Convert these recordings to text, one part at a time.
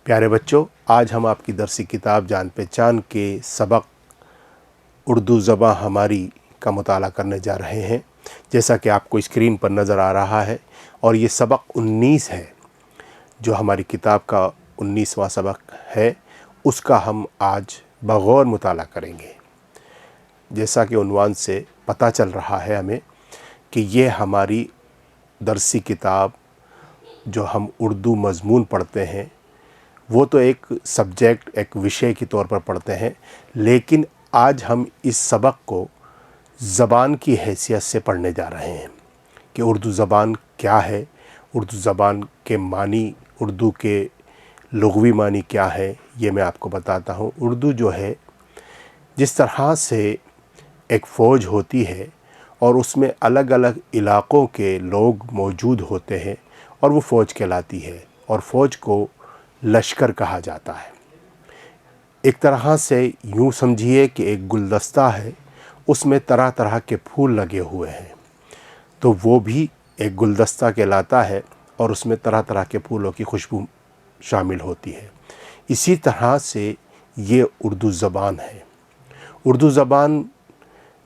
प्यारे बच्चों, आज हम आपकी दरसी किताब जान पहचान के सबक उर्दू ज़बां हमारी का मुताला करने जा रहे हैं। जैसा कि आपको स्क्रीन पर नज़र आ रहा है, और ये सबक 19 है जो हमारी किताब का 19वां सबक है, उसका हम आज बगौर मुताला करेंगे। जैसा कि उन्वान से पता चल रहा है हमें कि ये हमारी दरसी किताब जो हम उर्दू मज़मून पढ़ते हैं वो तो एक सब्जेक्ट, एक विषय के तौर पर पढ़ते हैं, लेकिन आज हम इस सबक को ज़बान की हैसियत से पढ़ने जा रहे हैं कि उर्दू ज़बान क्या है, उर्दू ज़बान के मानी, उर्दू के लुग़वी मानी क्या है, ये मैं आपको बताता हूँ। उर्दू जो है, जिस तरह से एक फ़ौज होती है और उसमें अलग अलग इलाक़ों के लोग मौजूद होते हैं और वो फ़ौज कहलाती है, और फ़ौज को लश्कर कहा जाता है। एक तरह से यूँ समझिए कि एक गुलदस्ता है, उसमें तरह तरह के फूल लगे हुए हैं, तो वो भी एक गुलदस्ता कहलाता है और उसमें तरह तरह के फूलों की खुशबू शामिल होती है। इसी तरह से ये उर्दू ज़बान है। उर्दू ज़बान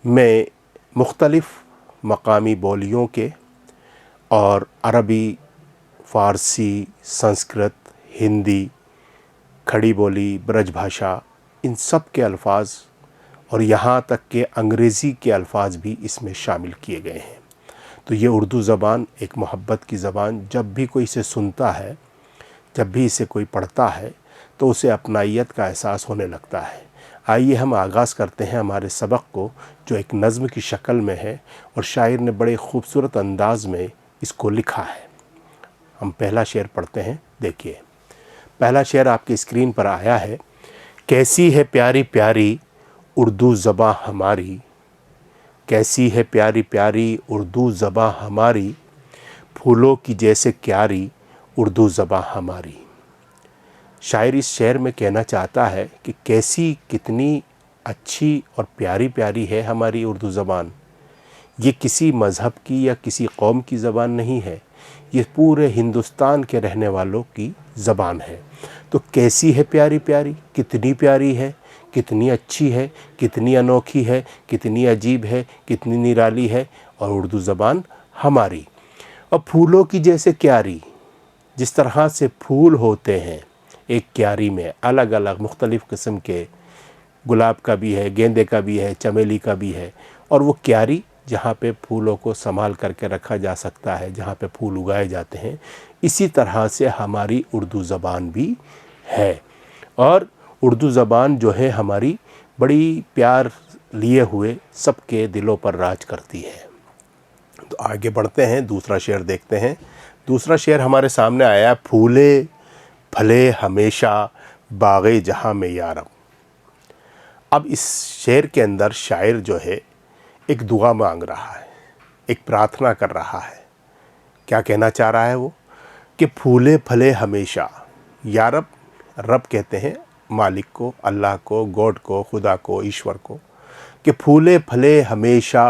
में मुख्तलिफ़ मकामी बोलियों के और अरबी, फ़ारसी, संस्कृत, हिंदी, खड़ी बोली, ब्रज भाषा, इन सब के अल्फाज और यहाँ तक के अंग्रेज़ी के अल्फाज भी इसमें शामिल किए गए हैं। तो ये उर्दू ज़बान एक मोहब्बत की ज़बान, जब भी कोई इसे सुनता है, जब भी इसे कोई पढ़ता है, तो उसे अपनाइयत का एहसास होने लगता है। आइए हम आगाज़ करते हैं हमारे सबक को, जो एक नज़्म की शक्ल में है और शायर ने बड़े खूबसूरत अंदाज़ में इसको लिखा है। हम पहला शेर पढ़ते हैं। देखिए, पहला शेर आपकी स्क्रीन पर आया है। कैसी है प्यारी प्यारी उर्दू ज़बां हमारी, कैसी है प्यारी प्यारी उर्दू ज़बां हमारी, फूलों की जैसे क्यारी उर्दू ज़बां हमारी। शायर इस शेर में कहना चाहता है कि कैसी, कितनी अच्छी और प्यारी प्यारी है हमारी उर्दू ज़बान। ये किसी मज़हब की या किसी कौम की ज़बान नहीं है, ये पूरे हिंदुस्तान के रहने वालों की ज़बान है। तो कैसी है प्यारी प्यारी, कितनी प्यारी है, कितनी अच्छी है, कितनी अनोखी है, कितनी अजीब है, कितनी निराली है, और उर्दू ज़बान हमारी। और फूलों की जैसे क्यारी, जिस तरह से फूल होते हैं एक क्यारी में, अलग अलग मुख्तलिफ़ किस्म के, गुलाब का भी है, गेंदे का भी है, चमेली का भी है, और वो क्यारी जहाँ पे फूलों को संभाल करके रखा जा सकता है, जहाँ पे फूल उगाए जाते हैं, इसी तरह से हमारी उर्दू ज़बान भी है। और उर्दू ज़बान जो है हमारी बड़ी प्यार लिए हुए सबके दिलों पर राज करती है। तो आगे बढ़ते हैं, दूसरा शेर देखते हैं। दूसरा शेर हमारे सामने आया, फूले फले हमेशा बाग़े जहाँ में यारब। अब इस शेर के अंदर शायर जो है एक दुआ मांग रहा है, एक प्रार्थना कर रहा है। क्या कहना चाह रहा है वो? कि फूले फले हमेशा, यारब, रब कहते हैं मालिक को, अल्लाह को, गॉड को, खुदा को, ईश्वर को, कि फूले फले हमेशा,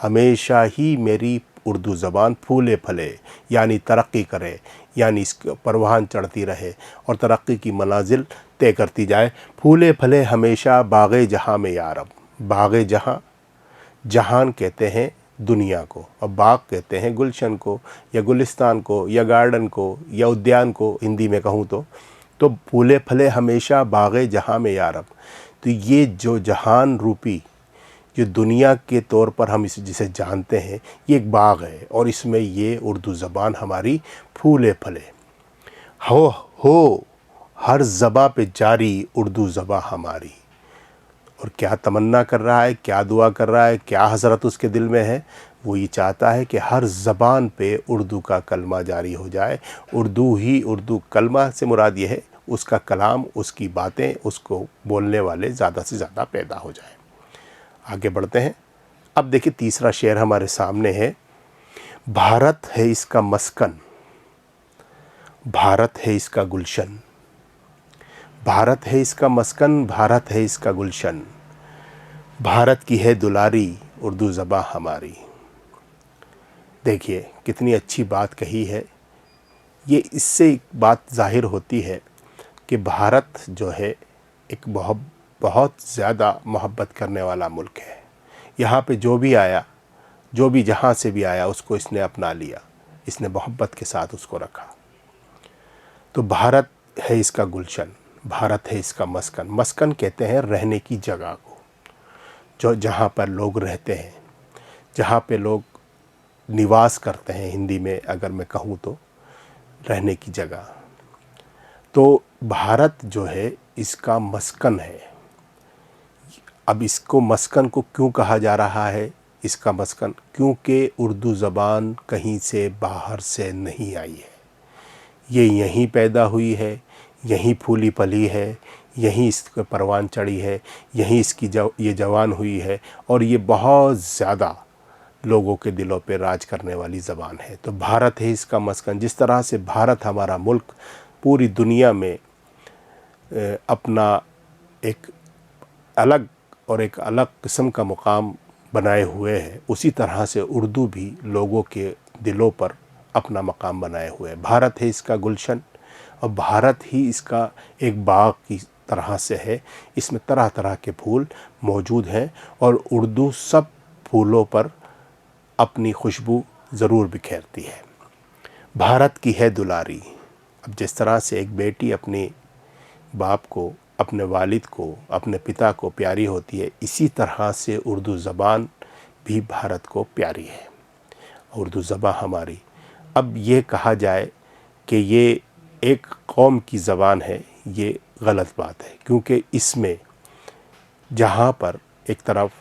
हमेशा ही मेरी उर्दू ज़बान फूले फले, यानी तरक्की करे, यानी इसके परवान चढ़ती रहे और तरक्की की मनाजिल तय करती जाए। फूले फले हमेशा बाग़े जहाँ में यारब। बाग़े जहाँ, जहान कहते हैं दुनिया को, और बाग कहते हैं गुलशन को या गुलिस्तान को या गार्डन को या उद्यान को, हिंदी में कहूँ तो फूले फले हमेशा बाग़े जहाँ में यारब। तो ये जो जहान रूपी, जो दुनिया के तौर पर हम इसे जिसे जानते हैं, ये एक बाग़ है, और इसमें ये उर्दू ज़बान हमारी फूले फले। हो हर ज़बां पे जारी उर्दू ज़बां हमारी। और क्या तमन्ना कर रहा है, क्या दुआ कर रहा है, क्या हसरत उसके दिल में है? वो ये चाहता है कि हर ज़बान पे उर्दू का कलमा जारी हो जाए। उर्दू ही, उर्दू कलमा से मुराद ये है उसका कलाम, उसकी बातें, उसको बोलने वाले ज़्यादा से ज़्यादा पैदा हो जाए। आगे बढ़ते हैं। अब देखिए, तीसरा शेर हमारे सामने है। भारत है इसका मस्कन, भारत है इसका गुलशन, भारत है इसका मस्कन, भारत है इसका गुलशन, भारत की है दुलारी उर्दू ज़बां हमारी। देखिए कितनी अच्छी बात कही है। ये इससे एक बात ज़ाहिर होती है कि भारत जो है एक बहुत ज़्यादा मोहब्बत करने वाला मुल्क है। यहाँ पे जो भी आया, जो भी जहाँ से भी आया, उसको इसने अपना लिया, इसने मोहब्बत के साथ उसको रखा। तो भारत है इसका गुलशन, भारत है इसका मस्कन। मस्कन कहते हैं रहने की जगह को, जो जहाँ पर लोग रहते हैं, जहाँ पे लोग निवास करते हैं, हिंदी में अगर मैं कहूँ तो रहने की जगह। तो भारत जो है इसका मस्कन है। अब इसको मस्कन को क्यों कहा जा रहा है, इसका मस्कन? क्योंकि उर्दू ज़बान कहीं से बाहर से नहीं आई है, ये यहीं पैदा हुई है, यहीं फूली पली है, यहीं इसके परवान चढ़ी है, यहीं इसकी ये जवान हुई है, और ये बहुत ज़्यादा लोगों के दिलों पे राज करने वाली ज़बान है। तो भारत है इसका मस्कन। जिस तरह से भारत हमारा मुल्क पूरी दुनिया में अपना एक अलग और एक अलग किस्म का मुकाम बनाए हुए है, उसी तरह से उर्दू भी लोगों के दिलों पर अपना मकाम बनाए हुए है। भारत है इसका गुलशन, और भारत ही इसका एक बाग की तरह से है। इसमें तरह तरह के फूल मौजूद हैं, और उर्दू सब फूलों पर अपनी खुशबू ज़रूर बिखेरती है। भारत की है दुलारी। अब जिस तरह से एक बेटी अपने बाप को, अपने वालिद को, अपने पिता को प्यारी होती है, इसी तरह से उर्दू ज़बान भी भारत को प्यारी है, उर्दू ज़बान हमारी। अब ये कहा जाए कि ये एक कौम की ज़बान है, ये गलत बात है, क्योंकि इसमें जहाँ पर एक तरफ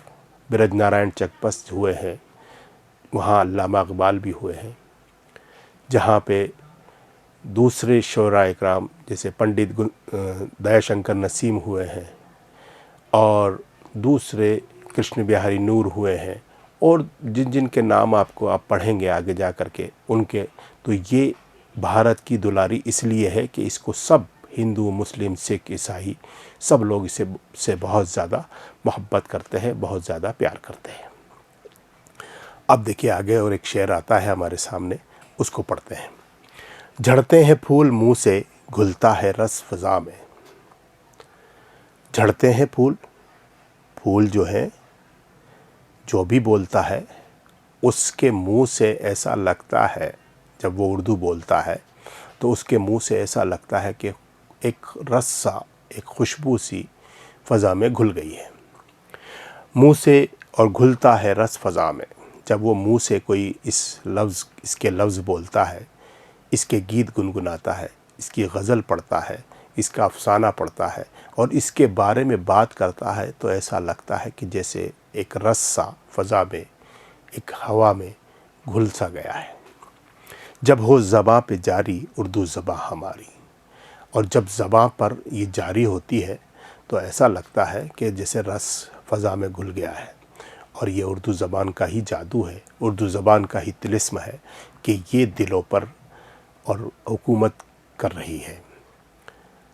ब्रजनारायण चकपस्त हुए हैं, वहाँ अल्लामा इकबाल भी हुए हैं, जहाँ पे दूसरे शोरा इकराम जैसे पंडित दयाशंकर नसीम हुए हैं, और दूसरे कृष्ण बिहारी नूर हुए हैं, और जिन जिन के नाम आपको आप पढ़ेंगे आगे जा कर के उनके, तो ये भारत की दुलारी इसलिए है कि इसको सब हिंदू, मुस्लिम, सिख, ईसाई सब लोग इसे से बहुत ज़्यादा मोहब्बत करते हैं, बहुत ज़्यादा प्यार करते हैं। अब देखिए आगे और एक शेर आता है हमारे सामने, उसको पढ़ते हैं। झड़ते हैं फूल मुंह से, घुलता है रस फ़ज़ा में। झड़ते हैं फूल, फूल जो है, जो भी बोलता है उसके मुंह से ऐसा लगता है, जब वो उर्दू बोलता है तो उसके मुंह से ऐसा लगता है कि एक रस सा, एक खुशबू सी फ़ज़ा में घुल गई है मुंह से, और घुलता है रस फ़ज़ा में। जब वो मुंह से कोई इसके लफ्ज़ बोलता है, इसके गीत गुनगुनाता है, इसकी गज़ल पढ़ता है, इसका अफसाना पढ़ता है, और इसके बारे में बात करता है, तो ऐसा लगता है कि जैसे एक रस सा फ़ज़ा में, एक हवा में घुल सा गया है। जब हो ज़बां पे जारी उर्दू ज़बां हमारी, और जब ज़बां पर ये जारी होती है तो ऐसा लगता है कि जैसे रस फ़ज़ा में घुल गया है। और ये उर्दू ज़बान का ही जादू है, उर्दू ज़बान का ही तिलिस्म है कि ये दिलों पर और हुकूमत कर रही है।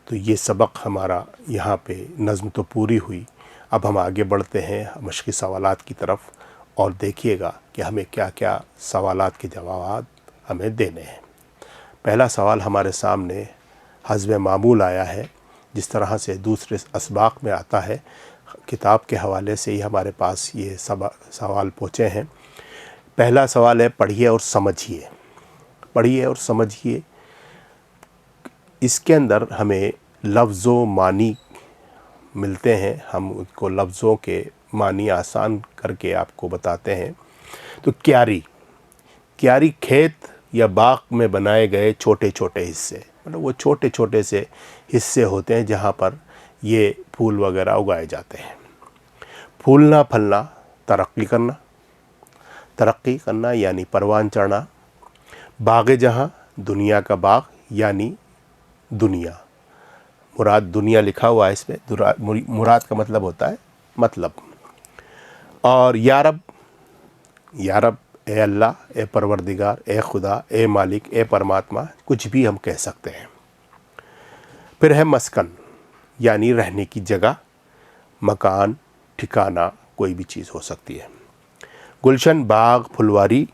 तो ये सबक हमारा यहाँ पे नज़्म तो पूरी हुई। अब हम आगे बढ़ते हैं मश्क़ी सवालात की तरफ, और देखिएगा कि हमें क्या क्या सवालात के जवाब हमें देने हैं। पहला सवाल हमारे सामने हज़्ब मामूल आया है, जिस तरह से दूसरे असबाक में आता है, किताब के हवाले से ही हमारे पास ये सवाल पहुँचे हैं। पहला सवाल है, पढ़िए और समझिए। पढ़िए और समझिए। इसके अंदर हमें लफ्ज़ों मानी मिलते हैं, हम उनको लफ्ज़ों के मानी आसान करके आपको बताते हैं। तो क्यारी, क्यारी खेत या बाग में बनाए गए छोटे छोटे हिस्से, मतलब वो छोटे छोटे से हिस्से होते हैं जहाँ पर ये फूल वगैरह उगाए जाते हैं। फूलना फलना, तरक्की करना, तरक्की करना यानी परवान चढ़ना। बाग़े जहाँ, दुनिया का बाग यानी दुनिया, मुराद दुनिया लिखा हुआ है इसमें, मुराद का मतलब होता है मतलब। और या रब, या रब, ए अल्लाह, ए परवरदिगार, ए खुदा, ए मालिक, ए परमात्मा, कुछ भी हम कह सकते हैं। फिर है मस्कन यानी रहने की जगह, मकान, ठिकाना, कोई भी चीज़ हो सकती है। गुलशन, बाग, फुलवारी,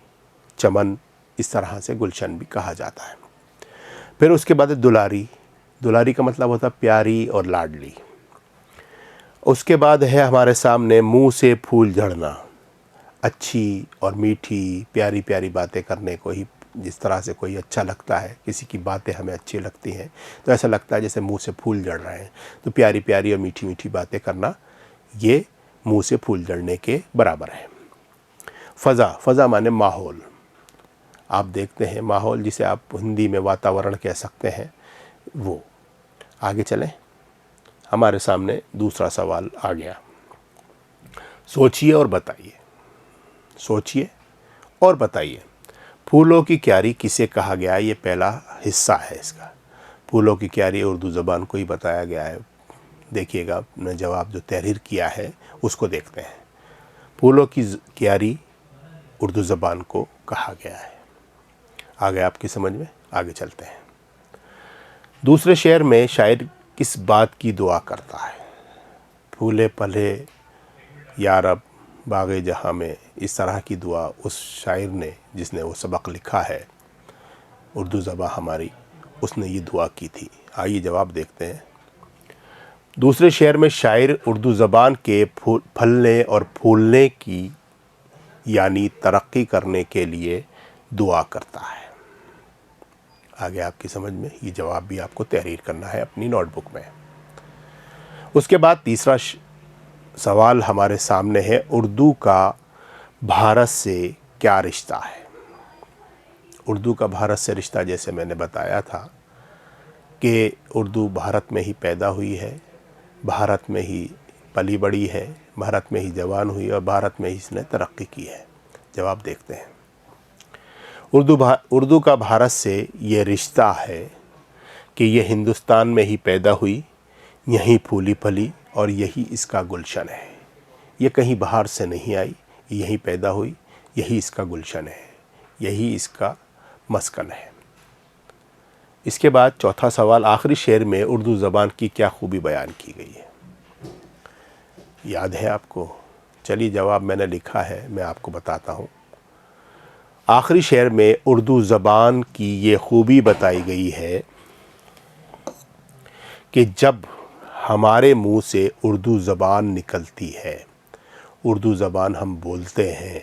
चमन, इस तरह से गुलशन भी कहा जाता है। फिर उसके बाद दुलारी, दुलारी का मतलब होता है प्यारी और लाडली। उसके बाद है हमारे सामने मुंह से फूल झड़ना, अच्छी और मीठी प्यारी प्यारी बातें करने को ही जिस तरह से कोई अच्छा लगता है, किसी की बातें हमें अच्छी लगती हैं तो ऐसा लगता है जैसे मुंह से फूल झड़ रहे हैं। तो प्यारी प्यारी और मीठी मीठी बातें करना ये मुंह से फूल झड़ने के बराबर है। फ़ज़ा, फ़ज़ा माने माहौल। आप देखते हैं माहौल जिसे आप हिंदी में वातावरण कह सकते हैं, वो। आगे चलें, हमारे सामने दूसरा सवाल आ गया। सोचिए और बताइए, सोचिए और बताइए। फूलों की क्यारी किसे कहा गया है? ये पहला हिस्सा है इसका। फूलों की क्यारी उर्दू ज़बान को ही बताया गया है। देखिएगा, अपने जवाब जो तहरीर किया है उसको देखते हैं। फूलों की क्यारी उर्दू ज़बान को कहा गया है। आ गया आपकी समझ में? आगे चलते हैं। दूसरे शेर में शायर किस बात की दुआ करता है? फूले फले या रब बाग़े जहाँ में, इस तरह की दुआ उस शायर ने, जिसने वो सबक लिखा है उर्दू ज़बान हमारी, उसने ये दुआ की थी। आइए जवाब देखते हैं। दूसरे शेर में शायर उर्दू ज़बान के फलने और फूलने की यानी तरक्की करने के लिए दुआ करता है। आगे आपकी समझ में? ये जवाब भी आपको तहरीर करना है अपनी नोटबुक में। उसके बाद तीसरा सवाल हमारे सामने है, उर्दू का भारत से क्या रिश्ता है? उर्दू का भारत से रिश्ता, जैसे मैंने बताया था कि उर्दू भारत में ही पैदा हुई है, भारत में ही पली बड़ी है, भारत में ही जवान हुई और भारत में ही इसने तरक्की की है। जवाब देखते हैं। उर्दू का भारत से ये रिश्ता है कि ये हिंदुस्तान में ही पैदा हुई, यहीं फूली फली और यही इसका गुलशन है। ये कहीं बाहर से नहीं आई, यहीं पैदा हुई, यही इसका गुलशन है, यही इसका मस्कन है। इसके बाद चौथा सवाल, आखिरी शेर में उर्दू ज़बान की क्या खूबी बयान की गई है? याद है आपको? चलिए, जवाब मैंने लिखा है, मैं आपको बताता हूँ। आखिरी शेर में उर्दू ज़बान की ये खूबी बताई गई है कि जब हमारे मुंह से उर्दू ज़बान निकलती है, उर्दू ज़बान हम बोलते हैं,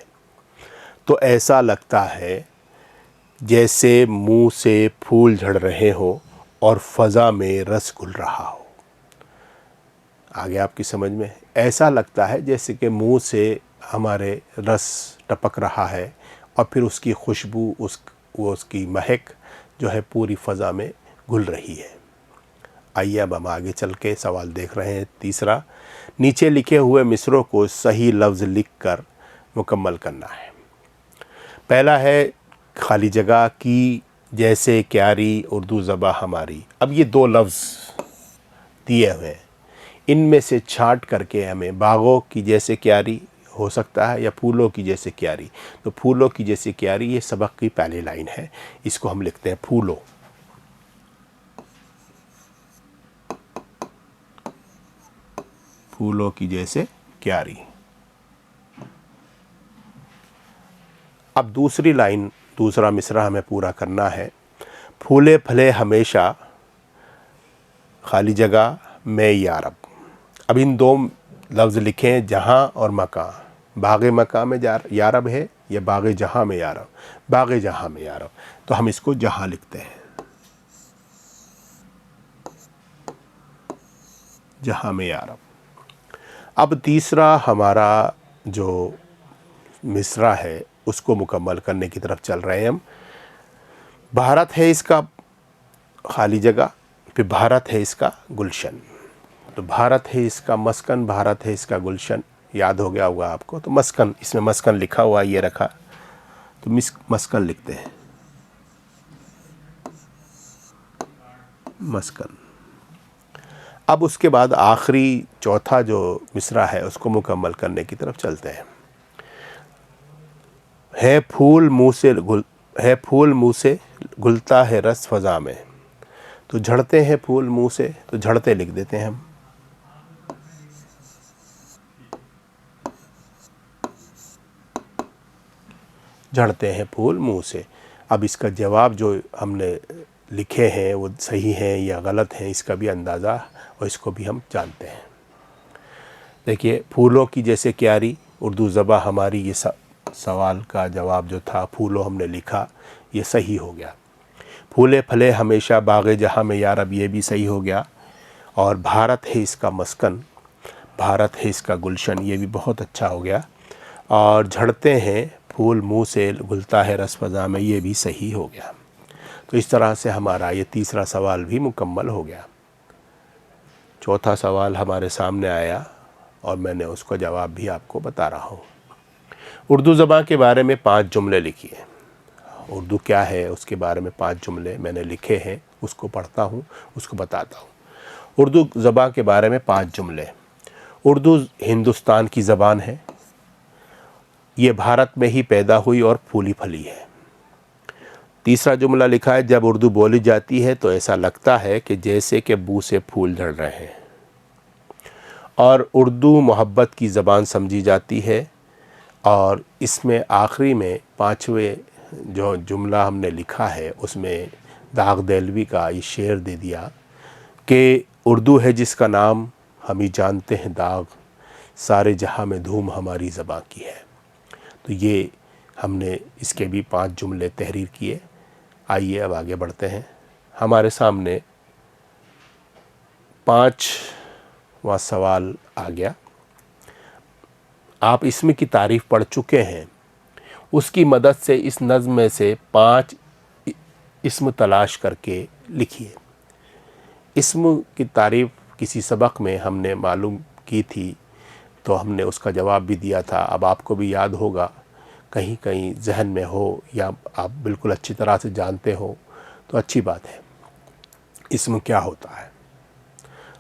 तो ऐसा लगता है जैसे मुंह से फूल झड़ रहे हो और फ़ज़ा में रस घुल रहा हो। आगे आपकी समझ में? ऐसा लगता है जैसे कि मुंह से हमारे रस टपक रहा है और फिर उसकी खुशबू, उसकी महक जो है पूरी फ़ज़ा में घुल रही है। आइए अब हम आगे चल के सवाल देख रहे हैं। तीसरा, नीचे लिखे हुए मिसरों को सही लफ्ज़ लिखकर मुकम्मल करना है। पहला है खाली जगह की जैसे क्यारी उर्दू ज़बां हमारी। अब ये दो लफ्ज़ दिए हुए हैं, इनमें से छांट करके हमें बागों की जैसे क्यारी हो सकता है या फूलों की जैसे क्यारी। तो फूलों की जैसे क्यारी ये सबक की पहली लाइन है, इसको हम लिखते हैं फूलों। फूलों की जैसे क्यारी। अब दूसरी लाइन, दूसरा मिसरा हमें पूरा करना है। फूले फले हमेशा खाली जगह में यारब। अब इन दो लफ्ज़ लिखें, जहाँ और मकां। बाग़े मकां में यारब है या बाग़े जहाँ में यारब? बाग़े जहाँ में यारब। तो हम इसको जहाँ लिखते हैं, जहाँ में यारब। अब तीसरा हमारा जो मिसरा है उसको मुकम्मल करने की तरफ चल रहे हैं हम। भारत है इसका खाली जगह, फिर भारत है इसका गुलशन। तो भारत है इसका मस्कन, भारत है इसका गुलशन। याद हो गया होगा आपको। तो मस्कन, इसमें मस्कन लिखा हुआ ये रखा, तो मस्कन लिखते हैं, मस्कन। अब उसके बाद आखिरी चौथा जो मिसरा है उसको मुकम्मल करने की तरफ चलते हैं। है फूल मुँह से घुलता है रस फ़ज़ा में। तो झड़ते हैं फूल मुँह से, तो झड़ते लिख देते हैं हम। झड़ते हैं फूल मुँह से। अब इसका जवाब जो हमने लिखे हैं वो सही हैं या गलत हैं, इसका भी अंदाज़ा और इसको भी हम जानते हैं। देखिए, फूलों की जैसे क्यारी, उर्दू ज़बां हमारी, ये सवाल का जवाब जो था फूलों हमने लिखा, ये सही हो गया। फूले फले हमेशा बाग़े जहाँ में यार, अब ये भी सही हो गया। और भारत है इसका मस्कन, भारत है इसका गुलशन, ये भी बहुत अच्छा हो गया। और झड़ते हैं फूल मुंह से, घुलता है रस फ़ज़ा में, ये भी सही हो गया। तो इस तरह से हमारा ये तीसरा सवाल भी मुकम्मल हो गया। चौथा सवाल हमारे सामने आया और मैंने उसका जवाब भी आपको बता रहा हूँ। उर्दू ज़बान के बारे में 5 जुमले लिखिए। उर्दू क्या है उसके बारे में 5 जुमले मैंने लिखे हैं, उसको पढ़ता हूँ, उसको बताता हूँ। उर्दू ज़बान के बारे में 5 जुमले। उर्दू हिंदुस्तान की ज़बान है, ये भारत में ही पैदा हुई और फूली फली है। तीसरा जुमला लिखा है, जब उर्दू बोली जाती है तो ऐसा लगता है कि जैसे कि बू से फूल झड़ रहे हैं। और उर्दू मोहब्बत की ज़बान समझी जाती है। और इसमें आखिरी में 5वें जो जुमला हमने लिखा है उसमें दाग देलवी का ये शेर दे दिया कि उर्दू है जिसका नाम हम ही जानते हैं दाग, सारे जहां में धूम हमारी ज़बां की है। तो ये हमने इसके भी 5 जुमले तहरीर किए। आइए अब आगे बढ़ते हैं। हमारे सामने 5वां सवाल आ गया। आप इसमें की तारीफ़ पढ़ चुके हैं, उसकी मदद से इस नज़्म में से 5 इस्म तलाश करके लिखिए। इस्म की तारीफ़ किसी सबक में हमने मालूम की थी, तो हमने उसका जवाब भी दिया था। अब आपको भी याद होगा, कहीं कहीं जहन में हो या आप बिल्कुल अच्छी तरह से जानते हो तो अच्छी बात है। इस्म क्या होता है,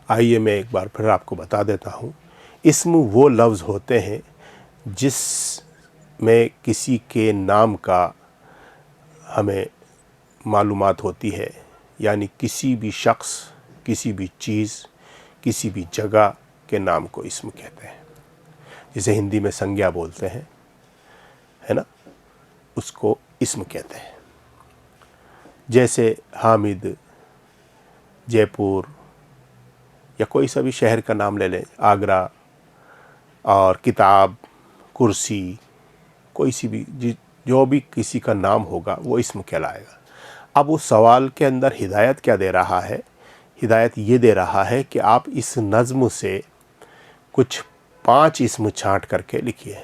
आइए मैं एक बार फिर आपको बता देता हूँ। इस्म वो लफ्ज़ होते हैं जिसमें किसी के नाम का हमें मालूमात होती है, यानी किसी भी शख्स, किसी भी चीज़, किसी भी जगह के नाम को इस्म कहते हैं। जिसे हिंदी में संज्ञा बोलते हैं, है ना, उसको इस्म कहते हैं। जैसे हामिद, जयपुर या कोई सा भी शहर का नाम ले लें, आगरा, और किताब, कुर्सी, कोई सी भी जो भी किसी का नाम होगा वो इस्म कहलाएगा। अब उस सवाल के अंदर हिदायत क्या दे रहा है, हिदायत ये दे रहा है कि आप इस नज़्म से कुछ 5 इस्म छांट करके लिखिए।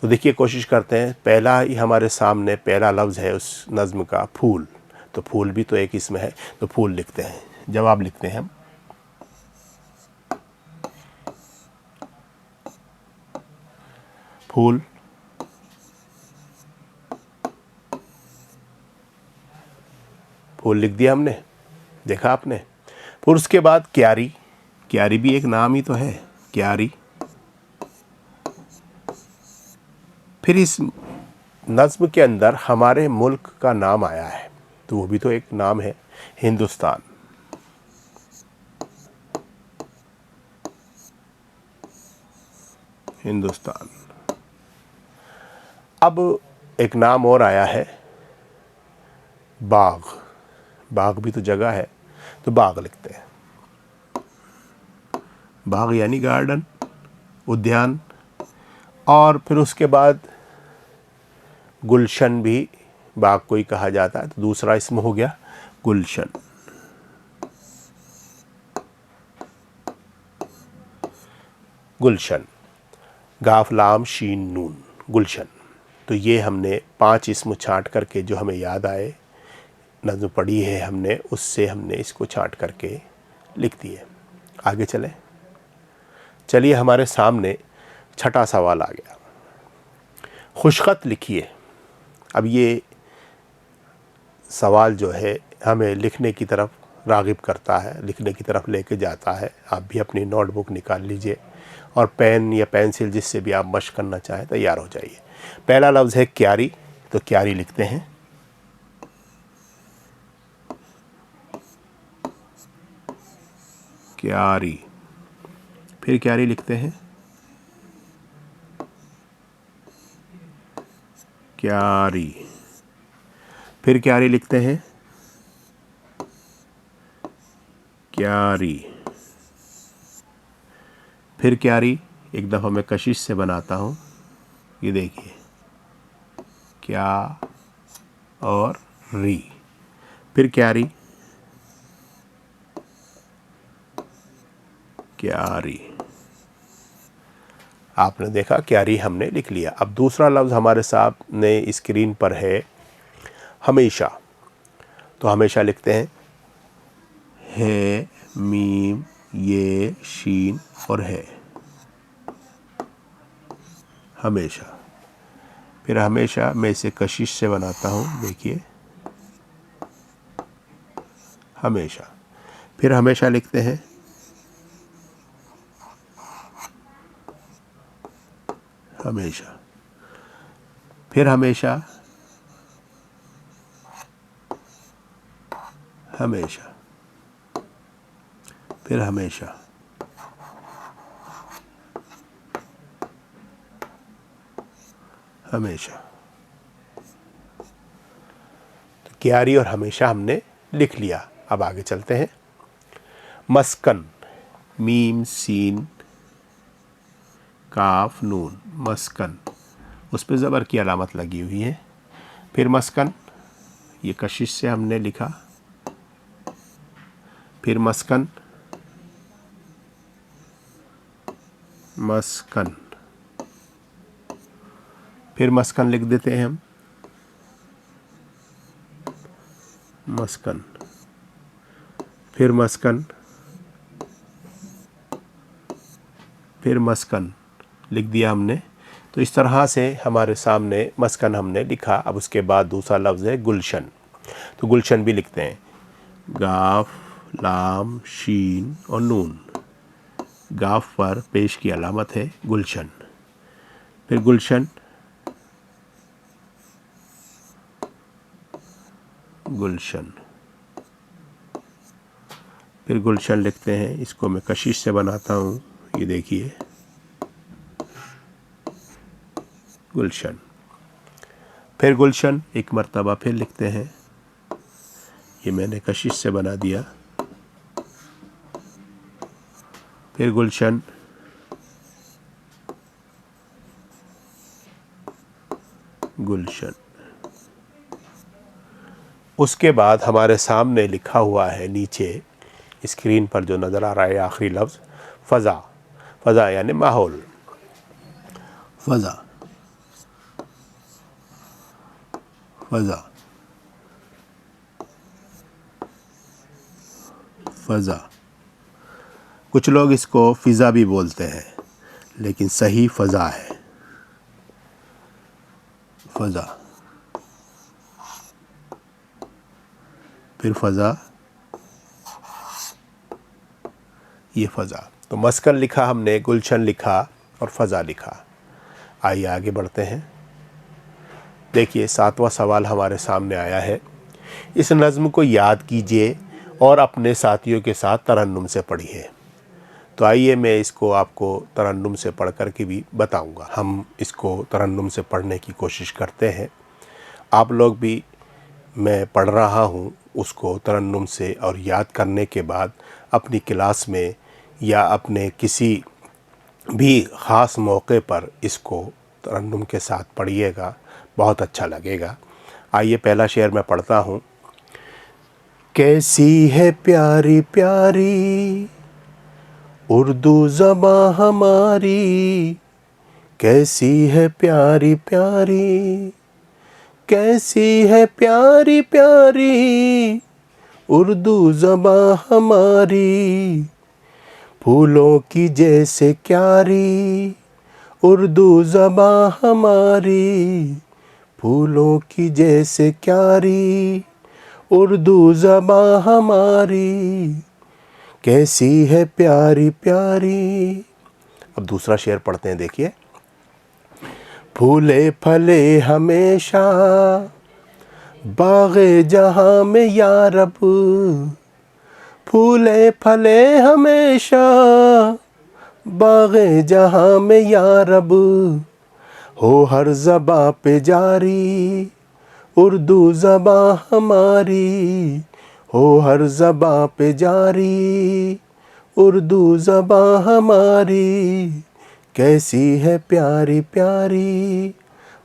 तो देखिए, कोशिश करते हैं। पहला ही हमारे सामने पहला लफ्ज़ है उस नज़्म का, फूल। तो फूल भी तो एक इस्म है, तो फूल लिखते हैं। जवाब लिखते हैं हम। फूल, फूल लिख दिया हमने, देखा आपने। फिर उसके बाद क्यारी, क्यारी भी एक नाम ही तो है, क्यारी। फिर इस नज़्म के अंदर हमारे मुल्क का नाम आया है, तो वो भी तो एक नाम है, हिंदुस्तान। हिंदुस्तान। अब एक नाम और आया है, बाग। बाग भी तो जगह है, तो बाग लिखते हैं। बाग यानी गार्डन, उद्यान। और फिर उसके बाद गुलशन भी बाग को ही कहा जाता है, तो दूसरा इसम हो गया गुलशन। गुलशन, गाफ लाम शीन नून, गुलशन। तो ये हमने 5 इसम छांट करके, जो हमें याद आए, नज़्म पढ़ी है हमने, उससे हमने इसको छांट करके लिख दिए। आगे चलें। चलिए, हमारे सामने छठा सवाल आ गया। खुशखत लिखिए। अब ये सवाल जो है हमें लिखने की तरफ राग़िब करता है, लिखने की तरफ लेके जाता है। आप भी अपनी नोटबुक निकाल लीजिए और पेन या पेंसिल, जिससे भी आप मश्क करना चाहें, तैयार हो जाइए। पहला लफ्ज़ है क्यारी, तो क्यारी लिखते हैं। क्यारी। फिर क्यारी लिखते हैं। क्यारी। फिर क्यारी लिखते हैं। क्यारी। फिर क्यारी, एक दफ़ा मैं कशिश से बनाता हूँ, ये देखिए, क्या और री। फिर क्यारी, क्यारी। आपने देखा क्यारी हमने लिख लिया। अब दूसरा लफ्ज़ हमारे सामने स्क्रीन पर है हमेशा। तो हमेशा लिखते हैं है, मीम, ये, शीन और है, हमेशा। फिर हमेशा मैं इसे कशिश से बनाता हूँ, देखिए, हमेशा। फिर हमेशा लिखते हैं हमेशा। फिर हमेशा, हमेशा। फिर हमेशा, हमेशा। तो क्यारी और हमेशा हमने लिख लिया। अब आगे चलते हैं। मस्कन, मीम, सीन, काफ, नून, मस्कन, उस पर ज़बर की अलामत लगी हुई है। फिर मस्कन, ये कशिश से हमने लिखा। फिर मस्कन, मस्कन। फिर मस्कन लिख देते हैं हम, मस्कन। फिर मस्कन, फिर मस्कन लिख दिया हमने। तो इस तरह से हमारे सामने मस्कन हमने लिखा। अब उसके बाद दूसरा लफ्ज़ है गुलशन। तो गुलशन भी लिखते हैं, गाफ, लाम, शीन और नून। गाफ पर पेश की अलामत है गुलशन। फिर गुलशन, गुलशन। फिर गुलशन लिखते हैं, इसको मैं कशिश से बनाता हूँ, ये देखिए, गुलशन। फिर गुलशन एक मर्तबा फिर लिखते हैं, ये मैंने कशिश से बना दिया। फिर गुलशन, गुलशन। उसके बाद हमारे सामने लिखा हुआ है नीचे स्क्रीन पर जो नज़र आ रहा है आखिरी लफ्ज़ फ़ज़ा। फ़ज़ा यानी माहौल, फ़ज़ा, फ़ज़ा, फ़ज़ा। कुछ लोग इसको फ़िज़ा भी बोलते हैं, लेकिन सही फ़ज़ा है, फ़ज़ा। फिर फ़ज़ा, ये फ़ज़ा। तो मस्कन लिखा हमने, गुलशन लिखा और फ़ज़ा लिखा। आइए आगे बढ़ते हैं। देखिए, 7वां सवाल हमारे सामने आया है। इस नज़्म को याद कीजिए और अपने साथियों के साथ तरन्नुम से पढ़िए। तो आइए मैं इसको आपको तरन्नुम से पढ़ कर के भी बताऊंगा। हम इसको तरन्नुम से पढ़ने की कोशिश करते हैं। आप लोग भी, मैं पढ़ रहा हूँ उसको तरन्नुम से, और याद करने के बाद अपनी क्लास में या अपने किसी भी ख़ास मौके पर इसको तरन्नुम के साथ पढ़िएगा, बहुत अच्छा लगेगा। आइए पहला शेर मैं पढ़ता हूँ। कैसी है प्यारी प्यारी उर्दू ज़बां हमारी, कैसी है प्यारी प्यारी, कैसी है प्यारी प्यारी उर्दू ज़बां हमारी, फूलों की जैसे क्यारी उर्दू ज़बां हमारी, फूलों की जैसे क्यारी उर्दू ज़बां हमारी, कैसी है प्यारी प्यारी। अब दूसरा शेर पढ़ते हैं, देखिए। फूले फले हमेशा बाग़े जहाँ में या रब, फूले फले हमेशा बाग़े जहाँ में या रब, हो हर ज़बां पे जारी उर्दू ज़बां हमारी, हो हर ज़बां पे जारी, उर्दू ज़बां हमारी, कैसी है प्यारी प्यारी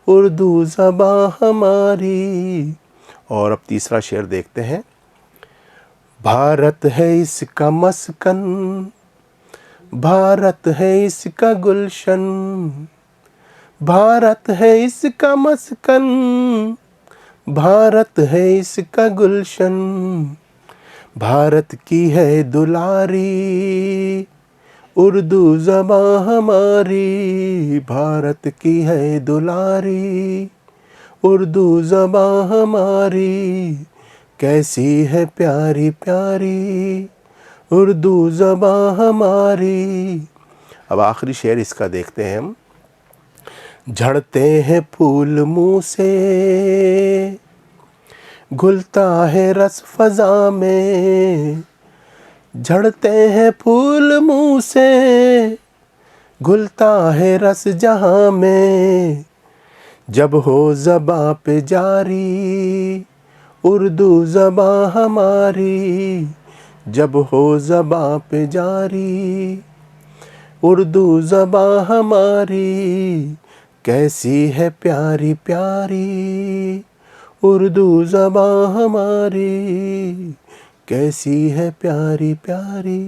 उर्दू ज़बां हमारी। और अब तीसरा शेर देखते हैं। भारत है इसका मस्कन, भारत है इसका गुलशन, भारत है इसका मस्कन, भारत है इसका गुलशन, भारत की है दुलारी उर्दू ज़बां हमारी, भारत की है दुलारी उर्दू ज़बां हमारी, कैसी है प्यारी प्यारी उर्दू ज़बां हमारी। अब आखिरी शेर इसका देखते हैं हम। झड़ते हैं फूल मुँह से, घुलता है रस फ़ज़ा में, झड़ते हैं फूल मुँह से, घुलता है रस जहाँ में, जब हो ज़बां पे जारी उर्दू ज़बां हमारी, जब हो ज़बां पे जारी उर्दू ज़बां हमारी, कैसी है प्यारी प्यारी उर्दू ज़बां हमारी, कैसी है प्यारी प्यारी।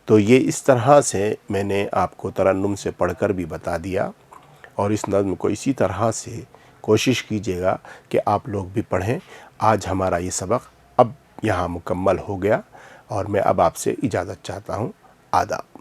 तो ये इस तरह से मैंने आपको तरन्नुम से पढ़कर भी बता दिया, और इस नज़्म को इसी तरह से कोशिश कीजिएगा कि आप लोग भी पढ़ें। आज हमारा ये सबक अब यहाँ मुकम्मल हो गया और मैं अब आपसे इजाज़त चाहता हूँ। आदाब।